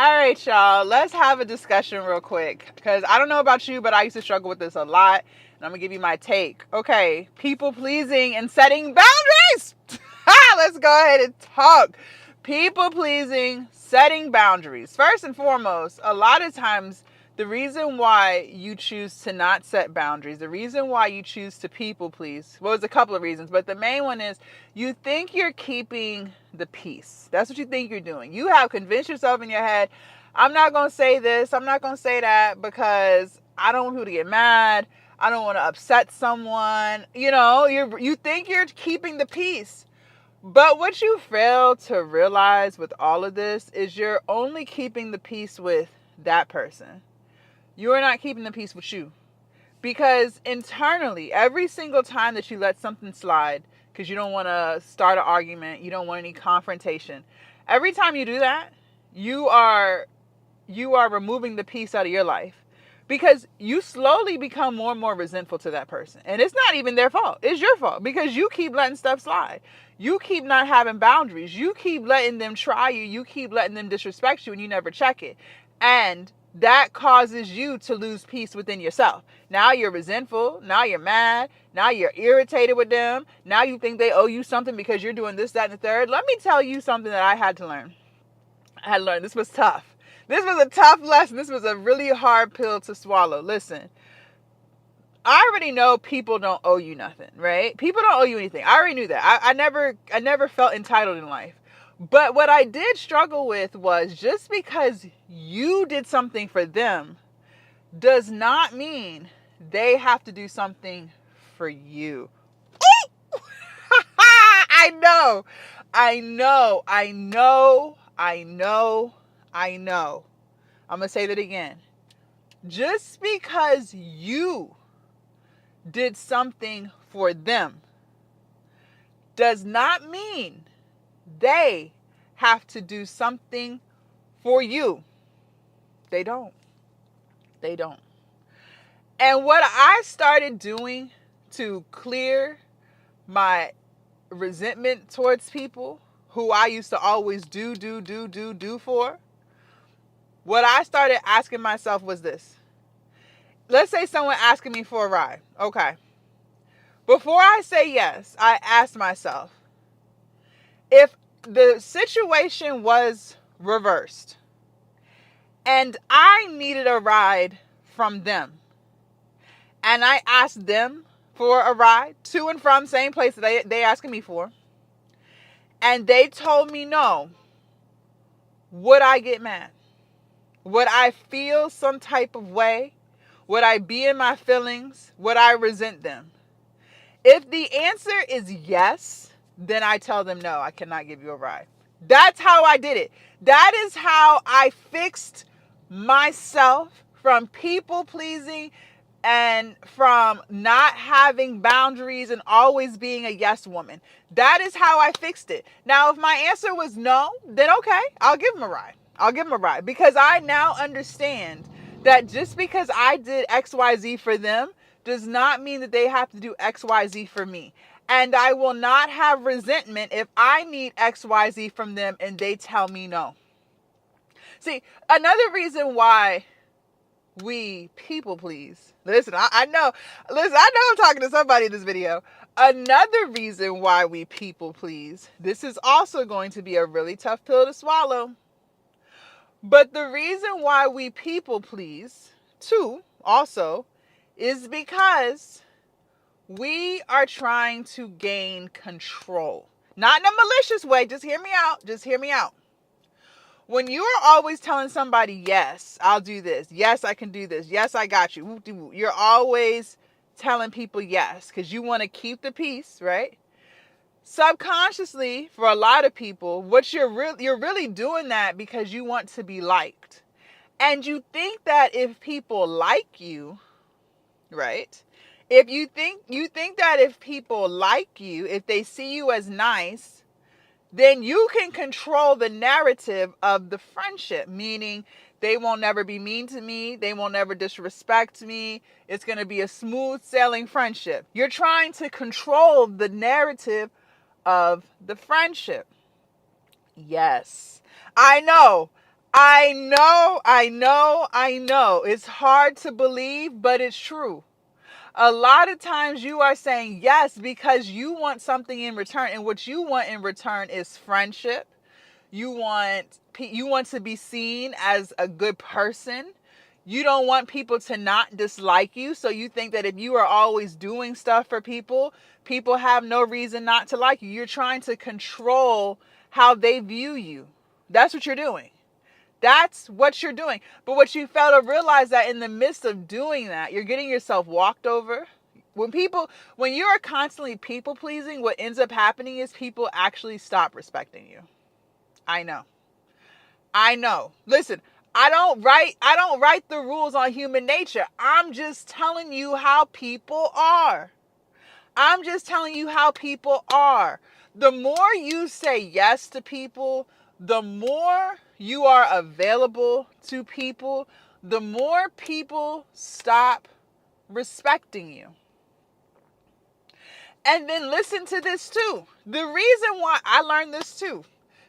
All right, y'all. Let's have a discussion real quick. Because I don't know about you, but I used to struggle with this a lot. And I'm going to give you my take. Okay. People pleasing and setting boundaries. Let's go ahead and talk. People pleasing, setting boundaries. First and foremost, a lot of times, the reason why you choose to not set boundaries, the reason why you choose to people please, well, there's a couple of reasons, but the main one is you think you're keeping the peace. That's what you think you're doing. You have convinced yourself in your head, I'm not going to say this, I'm not going to say that because I don't want people to get mad. I don't want to upset someone. You think you're keeping the peace. But what you fail to realize with all of this is you're only keeping the peace with that person. You are not keeping the peace with you. Because internally, every single time that you let something slide, because you don't want to start an argument, you don't want any confrontation, every time you do that, you are removing the peace out of your life. Because you slowly become more and more resentful to that person. And it's not even their fault. It's your fault. Because you keep letting stuff slide. You keep not having boundaries. You keep letting them try you. You keep letting them disrespect you and you never check it. And that causes you to lose peace within yourself. Now you're resentful. Now you're mad. Now you're irritated with them. Now you think they owe you something because you're doing this, that, and the third. Let me tell you something that I had to learn. This was tough. This was a tough lesson. This was a really hard pill to swallow. Listen, I already know people don't owe you nothing, right? People don't owe you anything. I already knew that. I never felt entitled in life. But what I did struggle with was just because you did something for them does not mean they have to do something for you. I know. I'm going to say that again. Just because you did something for them does not mean they have to do something for you. They don't. And what I started doing to clear my resentment towards people who I used to always do for, what I started asking myself was this. Let's say someone asking me for a ride. Okay. Before I say yes, I ask myself, if the situation was reversed and I needed a ride from them and I asked them for a ride to and from same place that they asking me for, and they told me no, would I get mad? Would I feel some type of way? Would I be in my feelings? Would I resent them? If the answer is yes, then I tell them no, I cannot give you a ride. That's how I did it. That is how I fixed myself from people pleasing and from not having boundaries and always being a yes woman. That is how I fixed it. Now, if my answer was no, then okay, I'll give them a ride. Because I now understand that just because I did XYZ for them does not mean that they have to do XYZ for me. And I will not have resentment if I need XYZ from them and they tell me no. See, another reason why we people please. Listen, I know I'm talking to somebody in this video. Another reason why we people please. This is also going to be a really tough pill to swallow. But the reason why we people please, too, also, is because we are trying to gain control. Not in a malicious way. Just hear me out. When you are always telling somebody, yes, I'll do this. Yes, I can do this. Yes, I got you. You're always telling people yes because you want to keep the peace, right? Subconsciously, for a lot of people, you're really doing that because you want to be liked. And you think that if people like you, right? If you think that if people like you, if they see you as nice, then you can control the narrative of the friendship, meaning they won't never be mean to me. They won't never disrespect me. It's going to be a smooth sailing friendship. You're trying to control the narrative of the friendship. Yes, I know. I know. It's hard to believe, but it's true. A lot of times you are saying yes because you want something in return, and what you want in return is friendship. You want to be seen as a good person. You don't want people to not dislike you, so you think that if you are always doing stuff for people, people have no reason not to like you. You're trying to control how they view you. That's what you're doing. That's what you're doing. But what you fail to realize that in the midst of doing that, you're getting yourself walked over. When you are constantly people pleasing, what ends up happening is people actually stop respecting you. I know. I know. Listen, I don't write the rules on human nature. I'm just telling you how people are. I'm just telling you how people are. The more you say yes to people, the more you are available to people, the more people stop respecting you. And then listen to this too. The reason why I learned this too.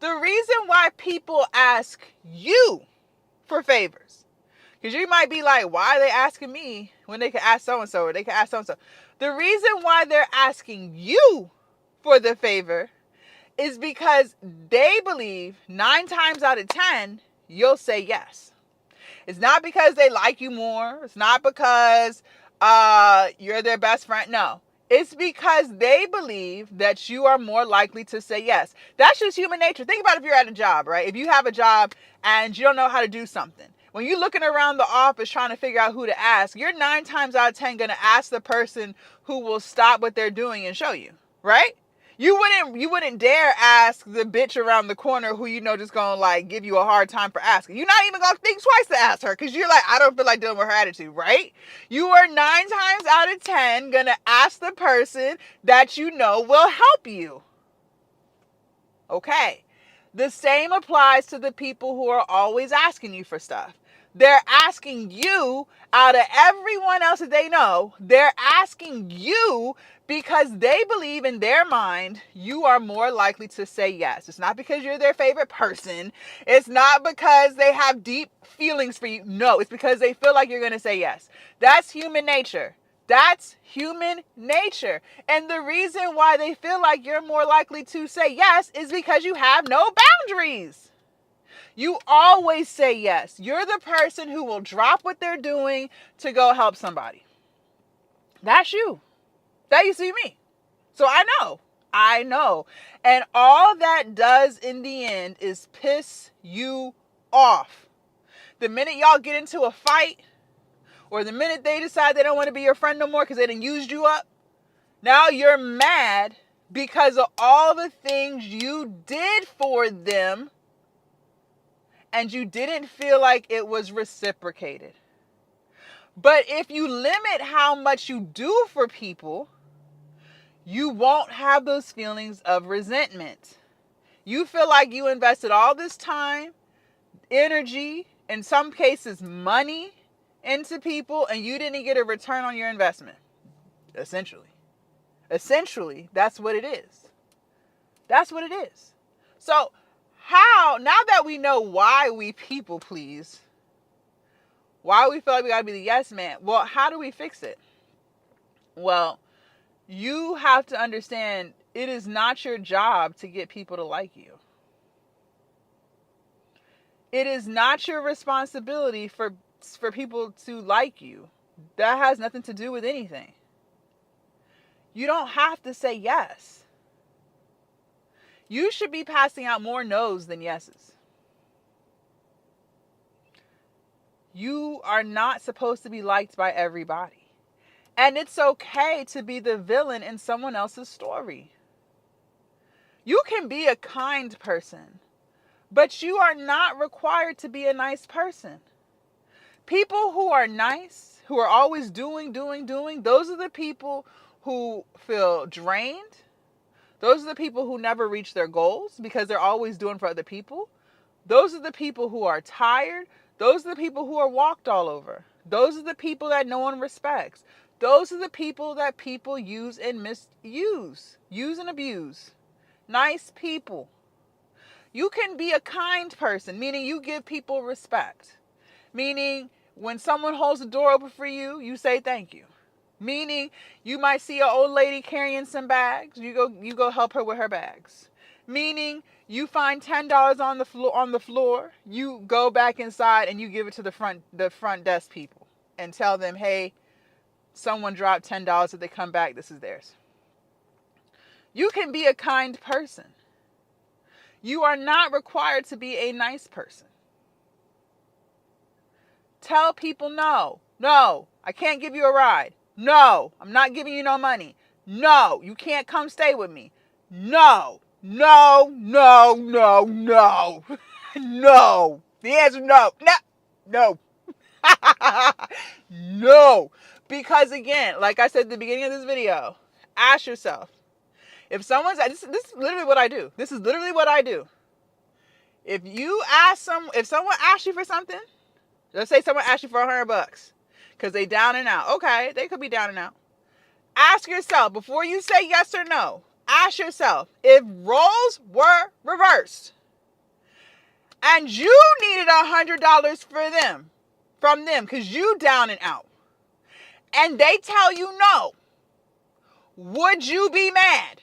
The reason why people ask you for favors. Because you might be like, why are they asking me when they can ask so-and-so or they can ask so-and-so? The reason why they're asking you for the favor is because they believe 9 times out of 10, you'll say yes. It's not because they like you more. It's not because you're their best friend. No. It's because they believe that you are more likely to say yes. That's just human nature. Think about if you're at a job, right? If you have a job and you don't know how to do something. When you're looking around the office trying to figure out who to ask, you're 9 times out of 10 going to ask the person who will stop what they're doing and show you, right? You wouldn't dare ask the bitch around the corner who you know just gonna like give you a hard time for asking. You're not even gonna think twice to ask her because you're like, I don't feel like dealing with her attitude, right? You are 9 times out of 10 gonna ask the person that you know will help you. Okay. The same applies to the people who are always asking you for stuff. They're asking you out of everyone else that they know. They're asking you because they believe in their mind you are more likely to say yes. It's not because you're their favorite person. It's not because they have deep feelings for you. No, it's because they feel like you're going to say yes. That's human nature. That's human nature. And the reason why they feel like you're more likely to say yes is because you have no boundaries. You always say yes. You're the person who will drop what they're doing to go help somebody. That's you. That used to be me. So I know. I know. And all that does in the end is piss you off. The minute y'all get into a fight, or the minute they decide they don't want to be your friend no more because they done used you up, now you're mad because of all the things you did for them and you didn't feel like it was reciprocated. But if you limit how much you do for people, you won't have those feelings of resentment. You feel like you invested all this time, energy, in some cases money, into people, and you didn't get a return on your investment. Essentially, that's what it is. That's what it is. So, now that we know why we people please, why we feel like we gotta be the yes man, well, how do we fix it? Well, you have to understand it is not your job to get people to like you. It is not your responsibility for people to like you. That has nothing to do with anything. You don't have to say yes. You should be passing out more no's than yeses. You are not supposed to be liked by everybody. And it's okay to be the villain in someone else's story. You can be a kind person, but you are not required to be a nice person. People who are nice, who are always doing, those are the people who feel drained. Those are the people who never reach their goals because they're always doing for other people. Those are the people who are tired. Those are the people who are walked all over. Those are the people that no one respects. Those are the people that people use and misuse. Use and abuse. Nice people. You can be a kind person, meaning you give people respect. Meaning when someone holds the door open for you, you say thank you. Meaning you might see an old lady carrying some bags, you go help her with her bags. Meaning you find $10 on the floor, you go back inside and you give it to the front desk people and tell them, "Hey, someone dropped $10. If they come back, this is theirs." You can be a kind person. You are not required to be a nice person. Tell people no. No, I can't give you a ride. No, I'm not giving you no money. No, you can't come stay with me. No, no, no, no, no. No. The answer is no. No. No. No. Because again, like I said at the beginning of this video, ask yourself, if someone's, this is literally what I do. This is literally what I do. If someone asks you for something, let's say someone asks you for $100 because they down and out. Okay, they could be down and out. Ask yourself, before you say yes or no, ask yourself, if roles were reversed and you needed $100 from them because you down and out, and they tell you no, would you be mad?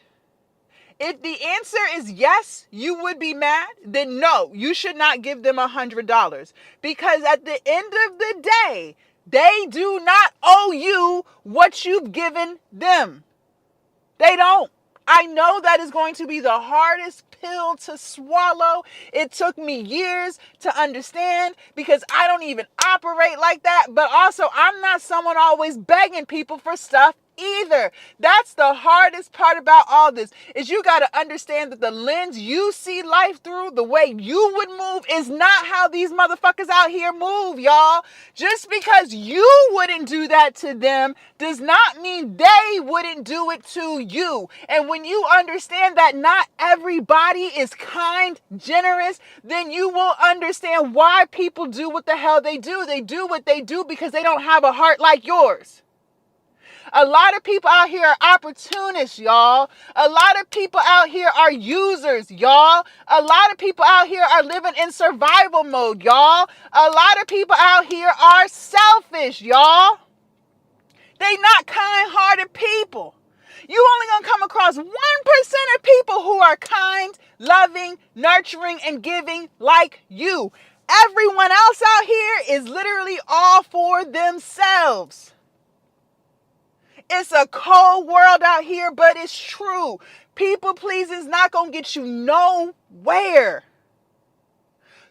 If the answer is yes, you would be mad, then no, you should not give them $100. Because at the end of the day, they do not owe you what you've given them. They don't. I know that is going to be the hardest pill to swallow. It took me years to understand because I don't even operate like that. But also, I'm not someone always begging people for stuff either. That's the hardest part about all this, is you got to understand that the lens you see life through, the way you would move, is not how these motherfuckers out here move, y'all. Just because you wouldn't do that to them does not mean they wouldn't do it to you. And when you understand that not everybody is kind, generous, then you will understand why people do what the hell they do. They do what they do because they don't have a heart like yours. A lot of people out here are opportunists, y'all. A lot of people out here are users, y'all. A lot of people out here are living in survival mode, y'all. A lot of people out here are selfish, y'all. They not kind-hearted people. You only gonna come across 1% of people who are kind, loving, nurturing, and giving like you. Everyone else out here is literally all for themselves. It's a cold world out here, but it's true. People pleasing is not going to get you nowhere.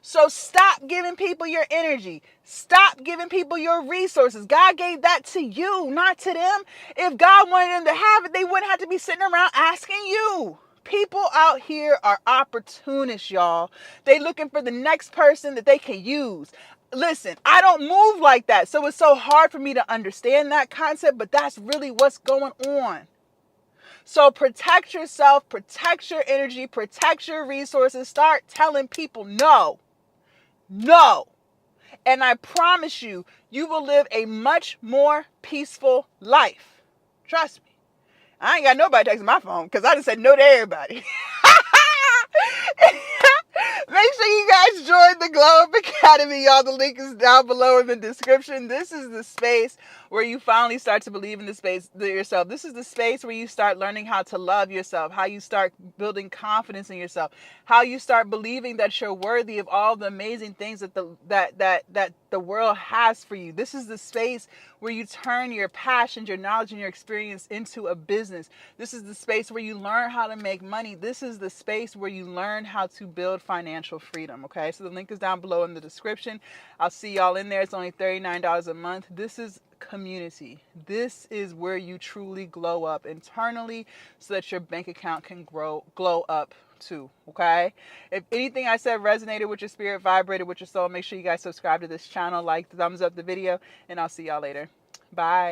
So stop giving people your energy. Stop giving people your resources. God gave that to you, not to them. If God wanted them to have it, they wouldn't have to be sitting around asking you. People out here are opportunists, y'all. They looking for the next person that they can use. Listen, I don't move like that, so it's so hard for me to understand that concept, but that's really what's going on. So protect yourself, protect your energy, protect your resources. Start telling people no. No. And I promise you, you will live a much more peaceful life. Trust me. I ain't got nobody texting my phone because I just said no to everybody. Make sure you guys join the Glow Up Academy, y'all. The link is down below in the description. This is the space where you finally start to believe in yourself. This is the space where you start learning how to love yourself, how you start building confidence in yourself, how you start believing that you're worthy of all the amazing things that the world has for you. This is the space where you turn your passions, your knowledge, and your experience into a business. This is the space where you learn how to make money. This is the space where you learn how to build financial freedom, okay? So the link is down below in the description. I'll see y'all in there. It's only $39 a month. This is Commiunity. This is where you truly glow up internally so that your bank account can glow up too, okay? If anything I said resonated with your spirit, vibrated with your soul, make sure you guys subscribe to this channel, like, thumbs up the video, and I'll see y'all later. Bye.